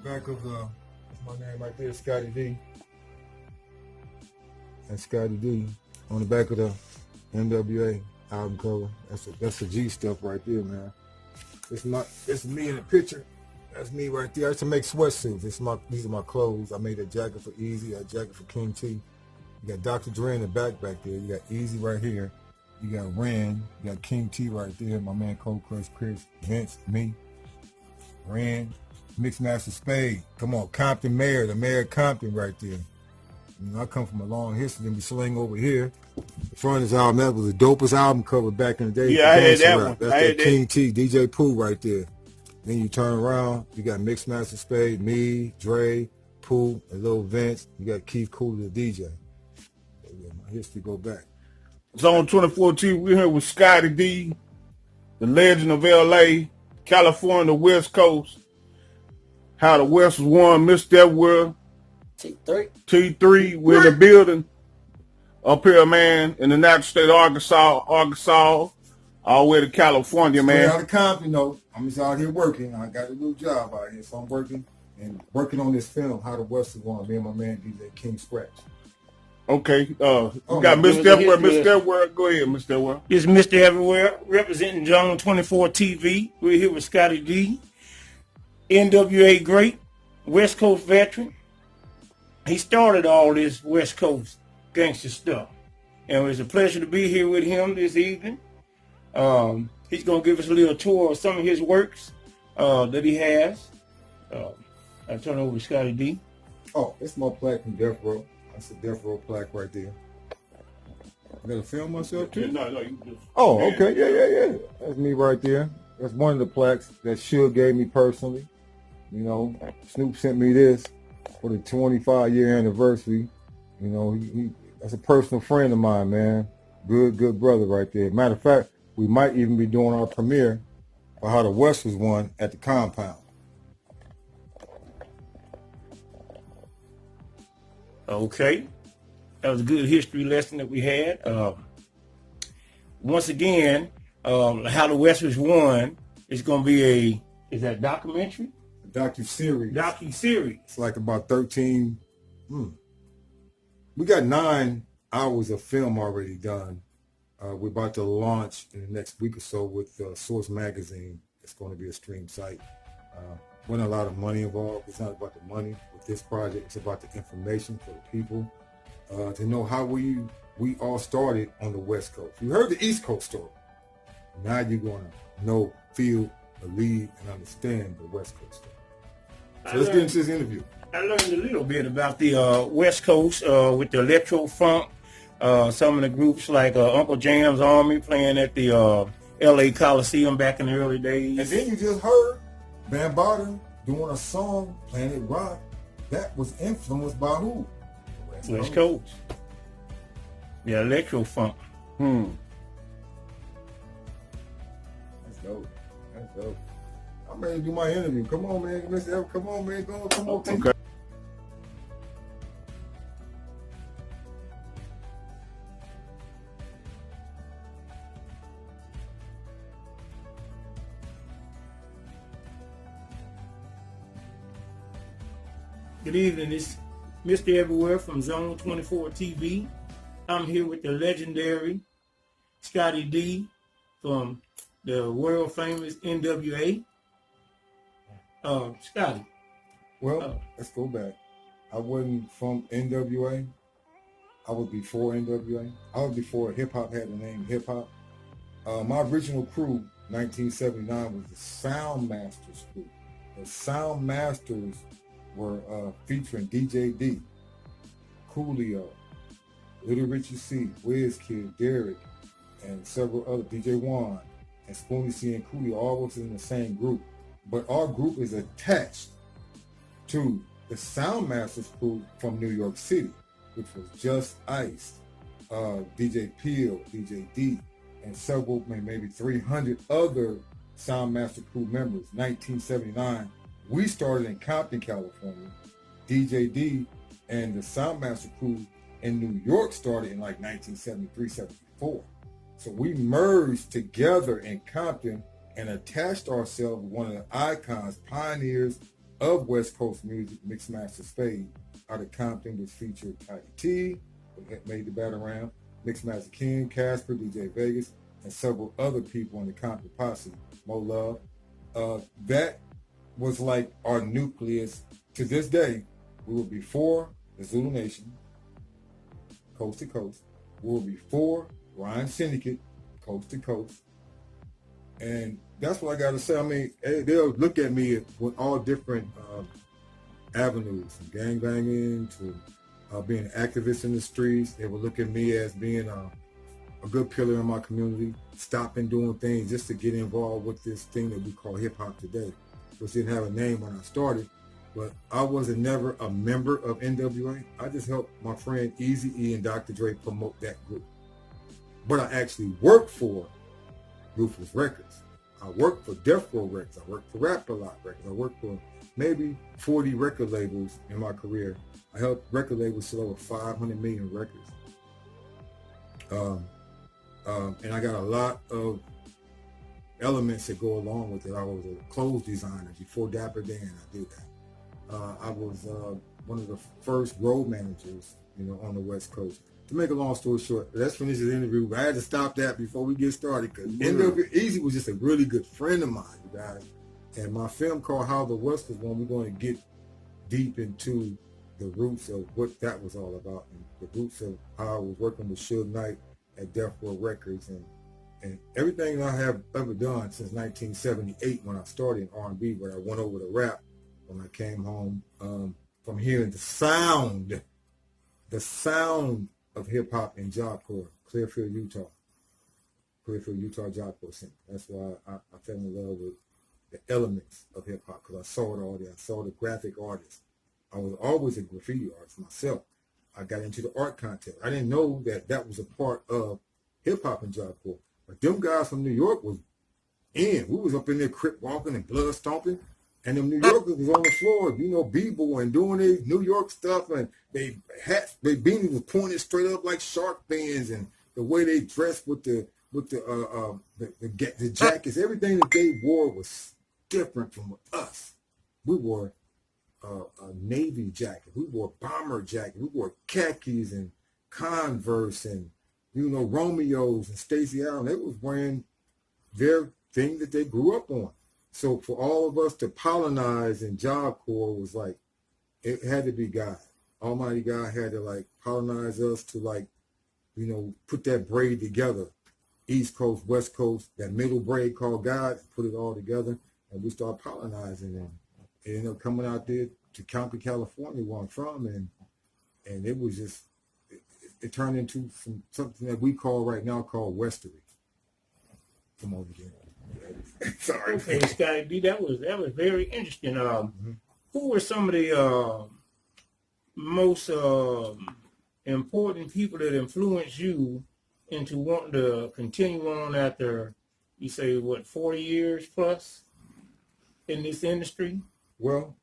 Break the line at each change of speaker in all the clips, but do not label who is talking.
Back of my name right there, Scotty D. That's Scotty D on the back of the NWA album cover. That's the G stuff right there, man. It's me in the picture. That's me right there. I used to make sweatsuits. These are my clothes. I made a jacket for Easy, a jacket for King T. You got Dr. Dre in the back there. You got Easy right here. You got Ren. You got King T right there. My man Cold Crush Chris, Vince, me, Ren, Mixmaster Spade. Come on, Compton Mayor, the Mayor of Compton right there. You know, I come from a long history. Then we sling over here. The front of his album, that was the dopest album cover back in the day.
Yeah, I had that one.
That's that King T, DJ Pooh right there. Then you turn around, you got Mixmaster Spade, me, Dre, Pooh, and Lil Vince. You got Keith Cooler, the DJ. So yeah, my history go back.
ZONE24TV, we're here with Scotty D, the legend of LA, California, the West Coast. How the West was won, Missed That World. T3, we're in the building up here, man, in the natural state of Arkansas, all the way to California, man.
Straight out of Compton, you know, I'm just out here working. I got a little job out here, so I'm working on this film, How the West is Won. Me and my man DJ King Scratch.
Okay, we got Mr. Everywhere. Mr. Everywhere, go ahead, Mr. Everywhere.
This is Mr. Everywhere, representing ZONE24TV. We're here with Scotty D, NWA great, West Coast veteran. He started all this West Coast gangster stuff. And it was a pleasure to be here with him this evening. He's going to give us a little tour of some of his works that he has. I turn over to Scotty D.
Oh, it's my plaque from Death Row. That's a Death Row plaque right there. I gotta film myself too?
No, you just...
Oh, okay, yeah. That's me right there. That's one of the plaques that Suge gave me personally. You know, Snoop sent me this for the 25-year anniversary. You know, he that's a personal friend of mine, man. Good brother right there. Matter of fact, we might even be doing our premiere for How the West was Won at the compound.
Okay. That was a good history lesson that we had. Once again, How the West was Won is going to be is that documentary?
Docu-series.
Docu-series.
It's like about 13. We got 9 hours of film already done. We're about to launch in the next week or so with Source Magazine. It's going to be a stream site. Wasn't a lot of money involved. It's not about the money with this project. It's about the information for the people to know how we all started on the West Coast. You heard the East Coast story. Now you're going to know, feel, believe, and understand the West Coast story. So let's get into this interview.
I learned a little bit about the West Coast with the electro funk. Some of the groups like Uncle Jam's Army playing at the LA Coliseum back in the early days.
And then you just heard Bambaataa doing a song, Planet Rock, that was influenced by who?
West Coast. Yeah, electro funk.
That's dope. I'm ready to do my interview. Come on, man. Mr. F, come on, man. Come on.
Okay.
Good evening. This is Mr. Everywhere from ZONE24TV. I'm here with the legendary Scotty D from the world famous NWA. Scotty.
Well, let's go back. I wasn't from NWA. I was before NWA. I was before hip-hop had the name hip-hop. My original crew, 1979, was the Sound Masters crew. The Sound Masters were featuring DJ D, Coolio, Little Richie C, WizKid, Derek, and several other, DJ Juan, and Spoonie C and Coolio, all was in the same group. But our group is attached to the Sound Masters crew from New York City, which was Just Ice, DJ Peel, DJ D, and several, maybe 300 other Sound Master crew members. 1979, we started in Compton, California. DJ D and the Sound Master crew in New York started in like 1973, 74. So we merged together in Compton and attached ourselves with one of the icons, pioneers of West Coast music, Mixmaster Spade, out of Compton, which featured Scotty, who made the Batarang, Mixmaster King, Casper, DJ Vegas, and several other people in the Compton posse, Mo Love. That was like our nucleus. To this day, we were before the Zulu Nation, coast to coast. We were before Rhyme Syndicate, coast to coast. And that's what I got to say. I mean, they'll look at me with all different avenues, from gangbanging to being an activist in the streets. They will look at me as being a good pillar in my community, stopping doing things just to get involved with this thing that we call hip-hop today, which didn't have a name when I started. But I wasn't never a member of NWA. I just helped my friend Eazy-E and Dr. Dre promote that group. But I actually worked for Ruthless Records. I worked for Death Row Records. I worked for Rap-A-Lot Records. I worked for maybe 40 record labels in my career. I helped record labels sell over 500 million records. And I got a lot of elements that go along with it. I was a clothes designer before Dapper Dan. I did that. I was one of the first road managers, on the West Coast. To make a long story short, let's finish this interview. I had to stop that before we get started because Eazy was just a really good friend of mine, you guys. And my film called How the West Was Won, we're going to get deep into the roots of what that was all about, and the roots of how I was working with Suge Knight at Death Row Records, and everything I have ever done since 1978 when I started in R&B, where I went over to rap when I came home from hearing the sound of hip-hop in Job Corps, Clearfield, Utah Job Corps Center. That's why I fell in love with the elements of hip-hop, because I saw it all there. I saw the graphic artists. I was always a graffiti artist myself. I got into the art contest. I didn't know that was a part of hip-hop in Job Corps. But them guys from New York was in. We was up in there crip walking and blood stomping. And them New Yorkers was on the floor, b-boying, doing their New York stuff, and they beanies was pointed straight up like shark fins, and the way they dressed with the jackets, everything that they wore was different from us. We wore a Navy jacket, we wore bomber jacket, we wore khakis and Converse and Romeos and Stacey Allen. They was wearing their thing that they grew up on. So for all of us to pollinize in Job Corps was like, it had to be God. Almighty God had to pollinize us to put that braid together. East Coast, West Coast, that middle braid called God, put it all together, and we started pollinating them. And coming out there to Compton, California, where I'm from, and it was just, it turned into something that we call right now called Westery. Come over here. Sorry.
Okay, Scotty D, that was very interesting. Who were some of the most important people that influenced you into wanting to continue on after, you say, 40 years plus in this industry?
Well,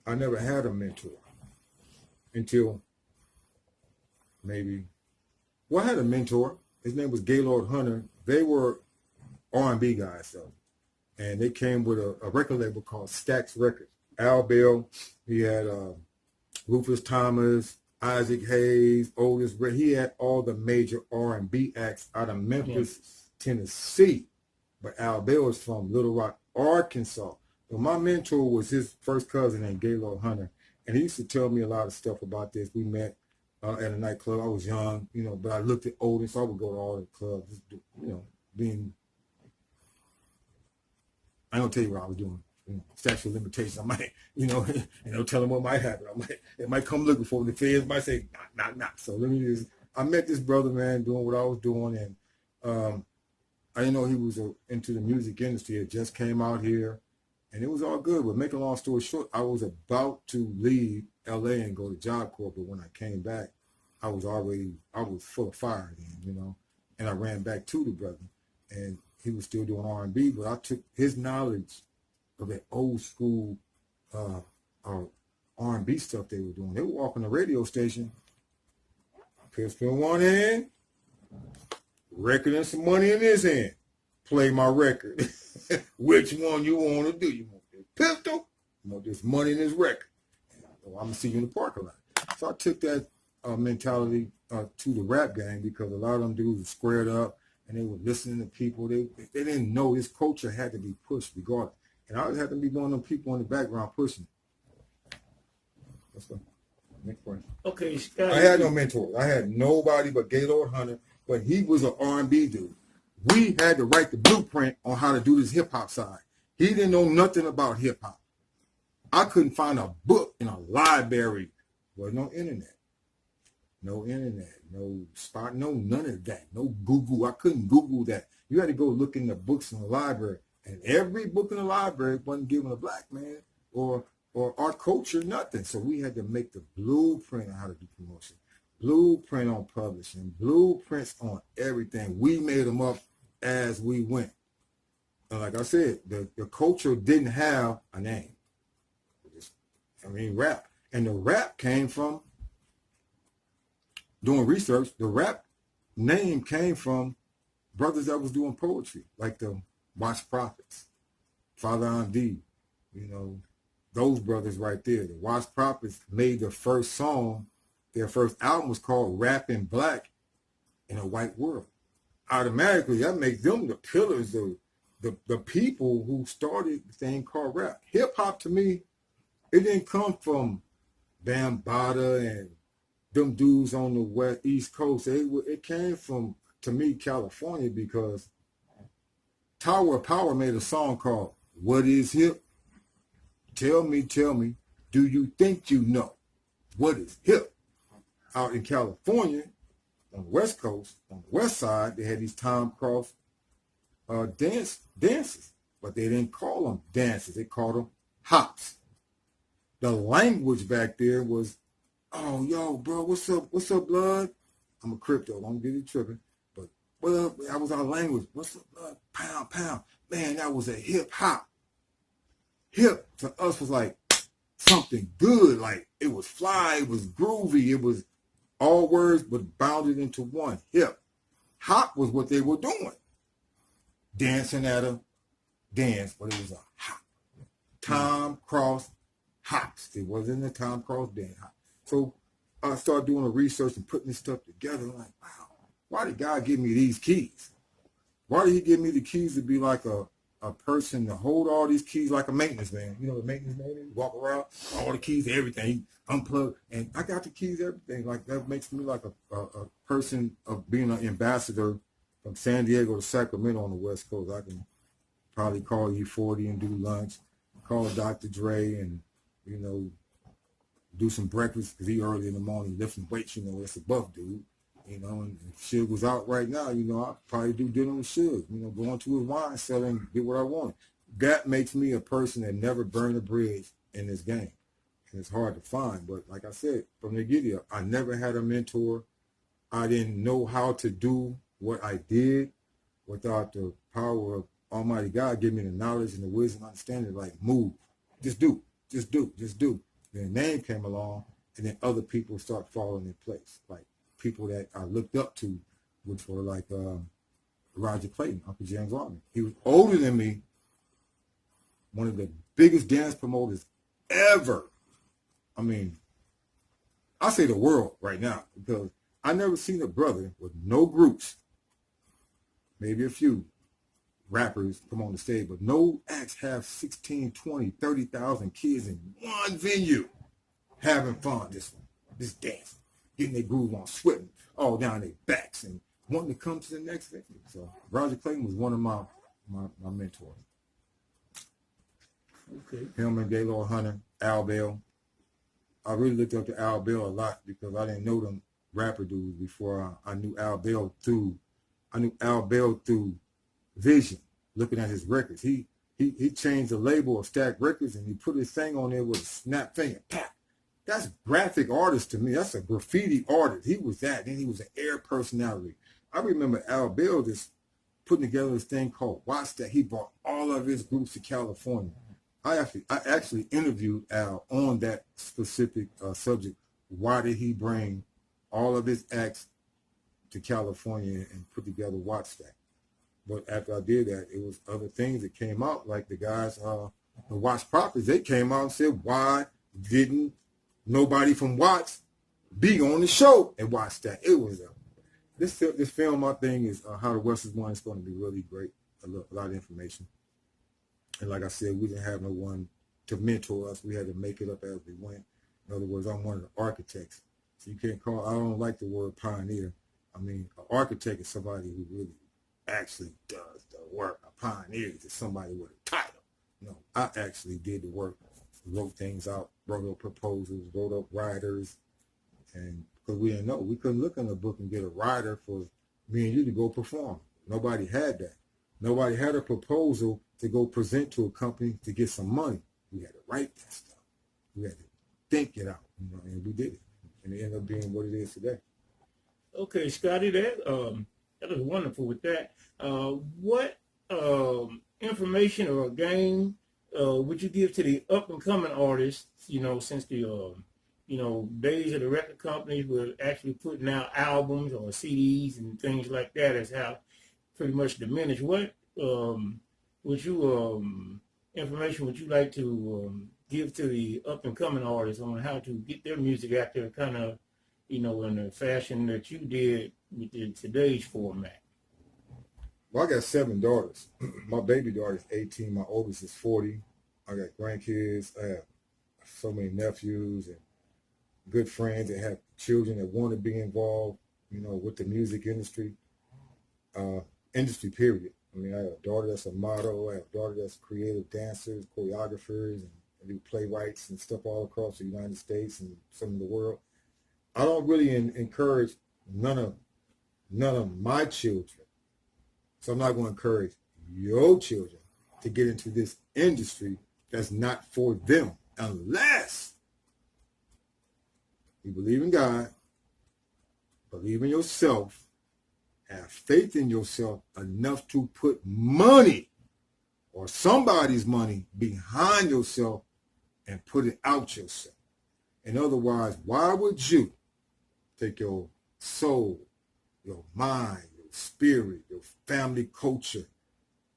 I never had a mentor until maybe, I had a mentor. His name was Gaylord Hunter. They were R&B guys, though. And they came with a record label called Stax Records. Al Bell, he had Rufus Thomas, Isaac Hayes, Otis Ray. He had all the major R&B acts out of Memphis, Tennessee. But Al Bell is from Little Rock, Arkansas. But my mentor was his first cousin named Gaylord Hunter. And he used to tell me a lot of stuff about this. We met at a nightclub. I was young, but I looked at older, so I would go to all the clubs, being, I don't tell you what I was doing. Statute of limitations. I might, tell them what might happen. It might come looking for me. The feds might say, not. So I met this brother, man, doing what I was doing, and I didn't know he was into the music industry. It just came out here, and it was all good. But make a long story short, I was about to leave LA and go to Job Corps, but when I came back, I was full of fire then, and I ran back to the brother, and he was still doing R&B, but I took his knowledge of that old school R&B stuff they were doing. They would walk on the radio station, pistol in one hand, record and some money in his hand, play my record. Which one you want to do? You want this pistol? You want this money in this record? Well, I'm going to see you in the parking lot. So I took that mentality to the rap game because a lot of them dudes were squared up and they were listening to people. They didn't know this culture had to be pushed regardless. And I had to be one of them people in the background pushing. Let's go. Next question.
Okay, Scotty.
I had no mentors. I had nobody but Gaylord Hunter, but he was an R&B dude. We had to write the blueprint on how to do this hip-hop side. He didn't know nothing about hip-hop. I couldn't find a book in a library. There was no internet. No internet. No spot. No none of that. No Google. I couldn't Google that. You had to go look in the books in the library. And every book in the library wasn't given a black man or our culture, nothing. So we had to make the blueprint on how to do promotion, blueprint on publishing, blueprints on everything. We made them up as we went. And like I said, the culture didn't have a name. Rap. And the rap came from doing research. The rap name came from brothers that was doing poetry, like the Watch Prophets, Father Amdi, those brothers right there. The Watch Prophets made the first song. Their first album was called Rapping Black in a White World. Automatically, that makes them the pillars of the people who started the thing called rap. Hip-hop, to me, it didn't come from Bambaataa and them dudes on the East Coast. It came from, to me, California, because Tower of Power made a song called What Is Hip? Tell me, do you think you know what is hip? Out in California, on the West Coast, on the West Side, they had these time-cross dances, but they didn't call them dances. They called them hops. The language back there was, oh, yo, bro, what's up, blood? I'm a crypto, don't get you tripping. But what up? That was our language. What's up, blood? Pound, pound. Man, that was a hip-hop. Hip to us was like something good, like it was fly, it was groovy, it was all words but bounded into one. Hip. Hop was what they were doing. Dancing at a dance, but it was a hop. Time cross hops. It wasn't a time cross dance hop. So I started doing the research and putting this stuff together. I'm like, wow, why did God give me these keys? Why did he give me the keys to be like a person to hold all these keys like a maintenance man? You know what a maintenance man is? Walk around, all the keys, everything, unplug. And I got the keys, everything. Like that makes me like a person of being an ambassador from San Diego to Sacramento on the West Coast. I can probably call E40 and do lunch, call Dr. Dre and, do some breakfast because he early in the morning lifting weights, it's a buff dude. And if Suge was out right now, I'd probably do dinner with Suge, going to a wine cellar and get what I want. That makes me a person that never burned a bridge in this game. And it's hard to find. But like I said, from the get-go, I never had a mentor. I didn't know how to do what I did without the power of Almighty God giving me the knowledge and the wisdom and understanding, like, move, just do. Then a name came along, and then other people start falling in place, like people that I looked up to, which were like Roger Clayton, Uncle James Rodman. He was older than me, one of the biggest dance promoters ever. I say the world right now, because I never seen a brother with no groups, maybe a few rappers come on the stage, but no acts have 16, 20, 30,000 kids in one venue having fun, this dancing, getting their groove on, sweating all down their backs and wanting to come to the next venue. So Roger Clayton was one of my mentors.
Okay.
Him and Gaylord Hunter, Al Bell. I really looked up to Al Bell a lot because I didn't know them rapper dudes before I knew Al Bell through vision, looking at his records. He changed the label of Stack Records and he put his thing on there with a snap finger. Pap. That's graphic artist to me. That's a graffiti artist. He was that. Then he was an air personality. I remember Al Bell just putting together this thing called Watch That. He brought all of his groups to California. I actually interviewed Al on that specific subject. Why did he bring all of his acts to California and put together Watch That? But after I did that, it was other things that came out, like the guys, the Watts Prophets, they came out and said, why didn't nobody from Watts be on the show and watch that? It was this film, my thing is How the West is Won. It's going to be really great. A lot of information. And like I said, we didn't have no one to mentor us. We had to make it up as we went. In other words, I'm one of the architects. So you can't call, I don't like the word pioneer. I mean, an architect is somebody who really actually does the work. A pioneer is somebody with a title. No, I actually did the work, wrote things out, wrote up proposals, wrote up riders, and because we didn't know, we couldn't look in the book and get a rider for me and you to go perform. Nobody had that. Nobody had a proposal to go present to a company to get some money. We had to write that stuff. We had to think it out, and we did it, and it ended up being what it is today.
Okay, Scotty, that was wonderful with that. What information or game would you give to the up and coming artists? Since the days of the record companies were actually putting out albums or CDs and things like that has how pretty much diminished. What information would you like to give to the up and coming artists on how to get their music out there, kind of, in the fashion that you did with today's format?
Well, I got 7 daughters. My baby daughter is 18. My oldest is 40. I got grandkids. I have so many nephews and good friends that have children that want to be involved, with the music industry, period. I mean, I have a daughter that's a model. I have a daughter that's creative dancers, choreographers, and do playwrights and stuff all across the United States and some of the world. I don't really encourage none of my children. So I'm not going to encourage your children to get into this industry that's not for them, unless you believe in God, believe in yourself, have faith in yourself enough to put money or somebody's money behind yourself and put it out yourself. And otherwise, why would you take your soul, your mind, your spirit, your family culture,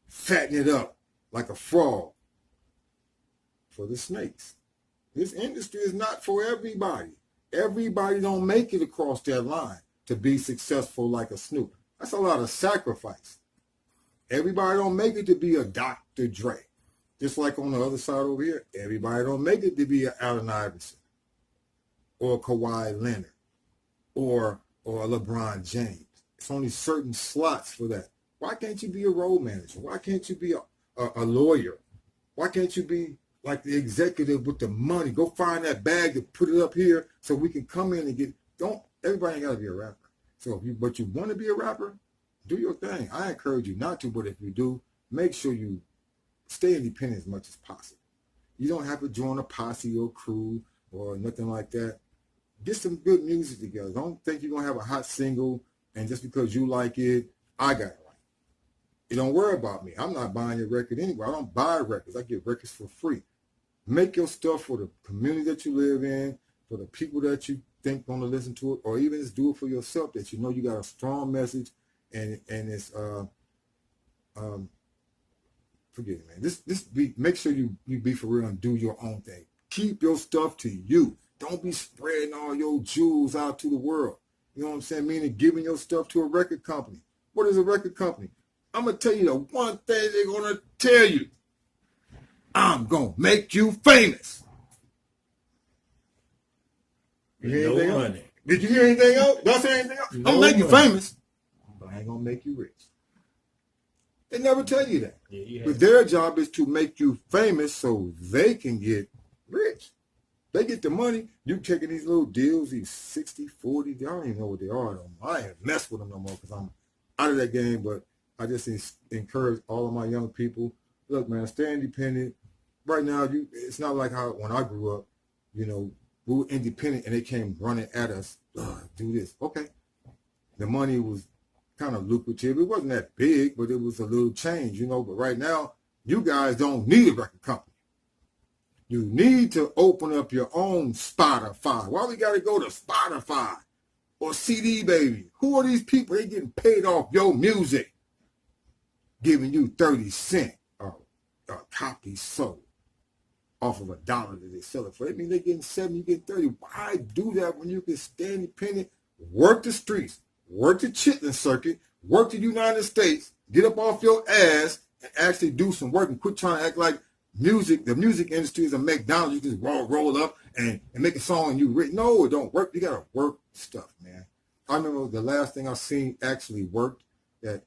fatten it up like a frog for the snakes? This industry is not for everybody. Everybody don't make it across that line to be successful like a Snoop. That's a lot of sacrifice. Everybody don't make it to be a Dr. Dre. Just like on the other side over here, everybody don't make it to be an Allen Iverson or a Kawhi Leonard or a LeBron James. It's only certain slots for that. Why can't you be a road manager? Why can't you be a lawyer? Why can't you be like the executive with the money? Go find that bag to put it up here so we can come in and everybody ain't got to be a rapper. So but you want to be a rapper, do your thing. I encourage you not to, but if you do, make sure you stay independent as much as possible. You don't have to join a posse or crew or nothing like that. Get some good music together. Don't think you're going to have a hot single and just because you like it, I got it right. You don't worry about me. I'm not buying your record anyway. I don't buy records. I get records for free. Make your stuff for the community that you live in, for the people that you think want to listen to it, or even just do it for yourself that you know you got a strong message and it's forget it, man. Make sure you be for real and do your own thing. Keep your stuff to you. Don't be spreading all your jewels out to the world. You know what I'm saying? Meaning giving your stuff to a record company. What is a record company? I'm going to tell you the one thing they're going to tell you. I'm going to make you famous. You hear anything else? Did you hear anything else? Did I say anything else? I'm going to make you famous, but I ain't going to make you rich. They never tell you that. Yeah, but their job is to make you famous so they can get rich. They get the money. You taking these little deals, these 60, 40, I don't even know what they are. No more. I ain't mess with them no more because I'm out of that game. But I just encourage all of my young people, look, man, stay independent. Right now, it's not like how when I grew up, we were independent and they came running at us, do this. Okay. The money was kind of lucrative. It wasn't that big, but it was a little change, But right now, you guys don't need a record company. You need to open up your own Spotify. Why we got to go to Spotify or CD Baby? Who are these people? They getting paid off your music. giving you 30 cents a copy sold off of $1 that they sell it for. I mean, they're getting 7, you get 30. Why do that when you can stay independent, work the streets, work the chitlin circuit, work the United States, get up off your ass and actually do some work and quit trying to act like music. The music industry is a McDonald's. You just roll up and make a song and you written. No, it don't work. You got to work stuff, man. I remember the last thing I seen actually worked that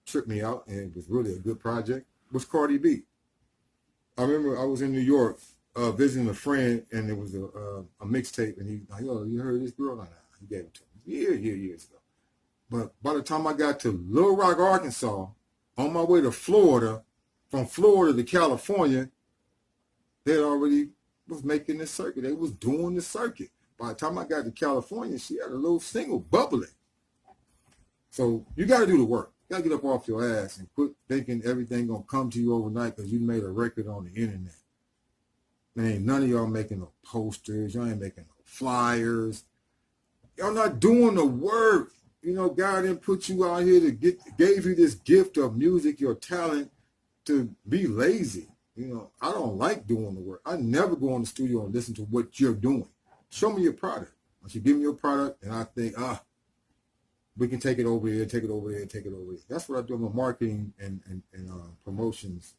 tripped me out and it was really a good project was Cardi B. I remember I was in New York visiting a friend, and there was a mixtape, and he's like, "Yo, you heard this girl?" Like, nah. He gave it to me years ago. But by the time I got to Little Rock, Arkansas, on my way to Florida, from Florida to California, they already was making the circuit. They was doing the circuit. By the time I got to California, she had a little single bubbling. So you got to do the work. You got to get up off your ass and quit thinking everything going to come to you overnight because you made a record on the internet. Man, ain't none of y'all making no posters. Y'all ain't making no flyers. Y'all not doing the work. You know, God didn't put you out here to gave you this gift of music, your talent, to be lazy. You know, I don't like doing the work. I never go in the studio and listen to what you're doing. Show me your product. Once you give me your product, and I think, we can take it over here, take it over there, take it over here. That's what I do. I'm a marketing and promotions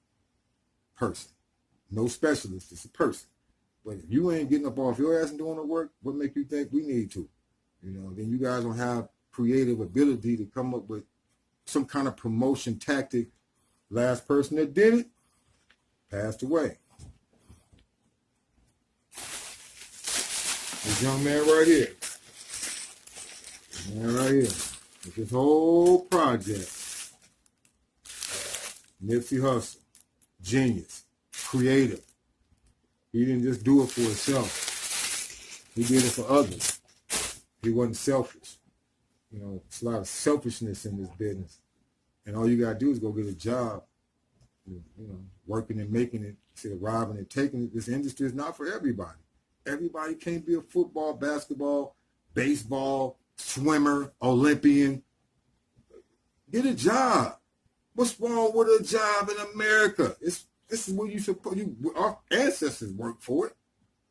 person. No specialist, it's a person. But if you ain't getting up off your ass and doing the work, what make you think we need to? You know, then you guys don't have creative ability to come up with some kind of promotion tactic. Last person that did it passed away. This young man right here. Man right here. With this whole project. Nipsey Hussle. Genius. Creative. He didn't just do it for himself. He did it for others. He wasn't selfish. You know, it's a lot of selfishness in this business. And all you got to do is go get a job. You know, working and making it, instead of robbing and taking it. This industry is not for everybody. Everybody can't be a football, basketball, baseball, swimmer, Olympian. Get a job. What's wrong with a job in America? This is what you supposed. Our ancestors worked for it.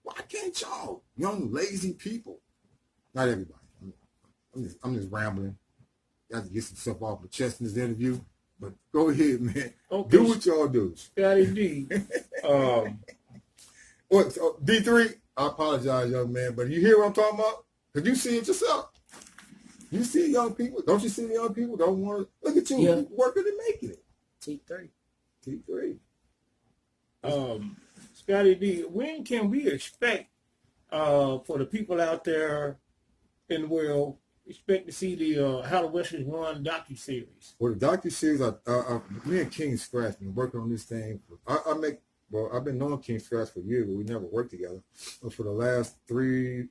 Why can't y'all, young lazy people? Not everybody. I'm just rambling. Got to get some stuff off my chest in this interview. But go ahead, man. Okay. Do what y'all do.
Scotty D.
What? So D3? I apologize, young man, but you hear what I'm talking about? Because you see it yourself. You see young people. Don't you see young people don't want to look at you working and making it? T3.
Scotty D, when can we expect for the people out there in the world expect to see the How the West Is Won docuseries?
Well, the docuseries, me and King Scratch been working on this thing. I've been knowing King Scratch for years, but we never worked together. But for the last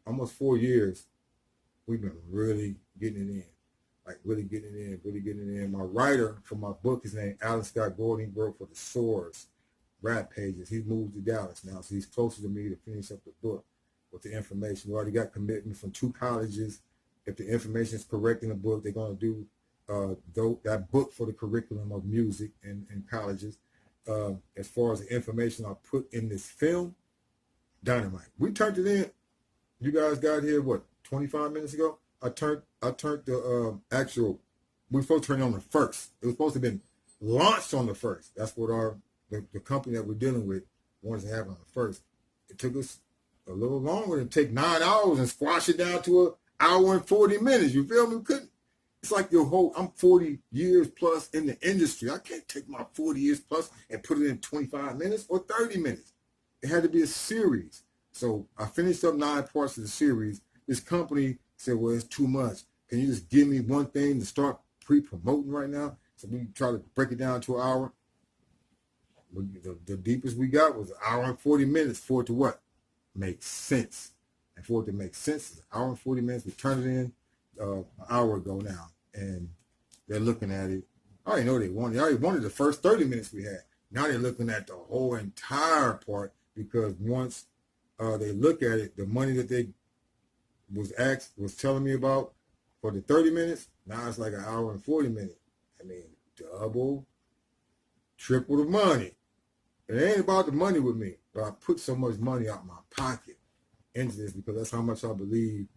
almost 4 years, we've been really getting it in. Like really getting it in. My writer for my book is named Alan Scott Gordon. He wrote for the Source rap pages. He's moved to Dallas now, so he's closer to me to finish up the book with the information. We already got commitment from 2 colleges. If the information is correct in the book, they're going to do that book for the curriculum of music in colleges. As far as the information I put in this film, dynamite. We turned it in. You guys got here, 25 minutes ago? I turned the actual, we were supposed to turn it on the 1st. It was supposed to have been launched on the 1st. That's what the company that we're dealing with wanted to have on the 1st. It took us a little longer to take 9 hours and squash it down to an hour and 40 minutes. You feel me? It's like I'm 40 years plus in the industry. I can't take my 40 years plus and put it in 25 minutes or 30 minutes. It had to be a series. So I finished up 9 parts of the series. This company said, well, it's too much. Can you just give me one thing to start pre-promoting right now? So we try to break it down to an hour. The deepest we got was an hour and 40 minutes for it to what? Make sense. And for it to make sense, it's an hour and 40 minutes. We turned it in an hour ago now. And they're looking at it. I already know they wanted. I already wanted the first 30 minutes we had. Now they're looking at the whole entire part, because once they look at it, the money that they was telling me about for the 30 minutes, now it's like an hour and 40 minutes. I mean, double triple the money. It ain't about the money with me, but I put so much money out my pocket into this because that's how much I believe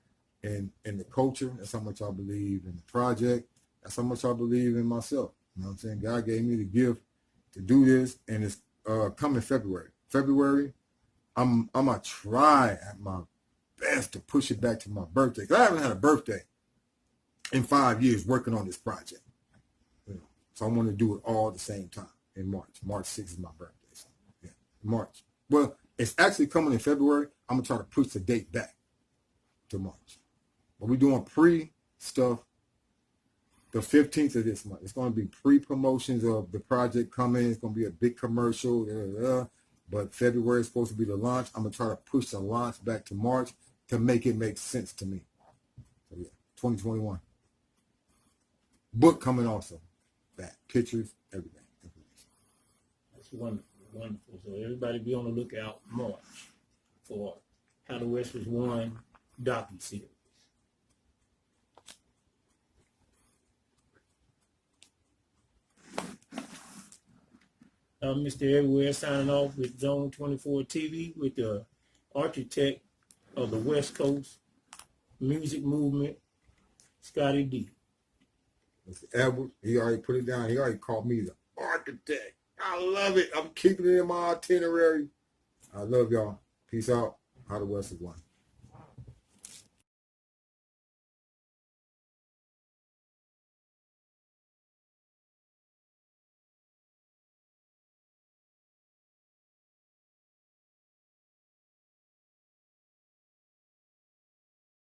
in the culture. That's how much I believe in the project. That's how much I believe in myself. You know what I'm saying? God gave me the gift to do this, and it's coming February. February, I'm gonna try at my best to push it back to my birthday. 'Cause I haven't had a birthday in 5 years working on this project. You know? So I want to do it all at the same time in March. March 6th is my birthday. So, yeah, March. Well, it's actually coming in February. I'm gonna try to push the date back to March. But we're doing pre-stuff the 15th of this month. It's going to be pre-promotions of the project coming. It's going to be a big commercial. But February is supposed to be the launch. I'm going to try to push the launch back to March to make it make sense to me. So, yeah, 2021. Book coming also. Back. Pictures, everything.
That's wonderful, wonderful. So everybody be on the lookout March for How the West Was Won docu-series. I'm Mr. Everywhere signing off with ZONE24TV with the architect of the West Coast music movement, Scotty D.
Mr. Edwards, he already put it down. He already called me the architect. I love it. I'm keeping it in my itinerary. I love y'all. Peace out. How the West is won.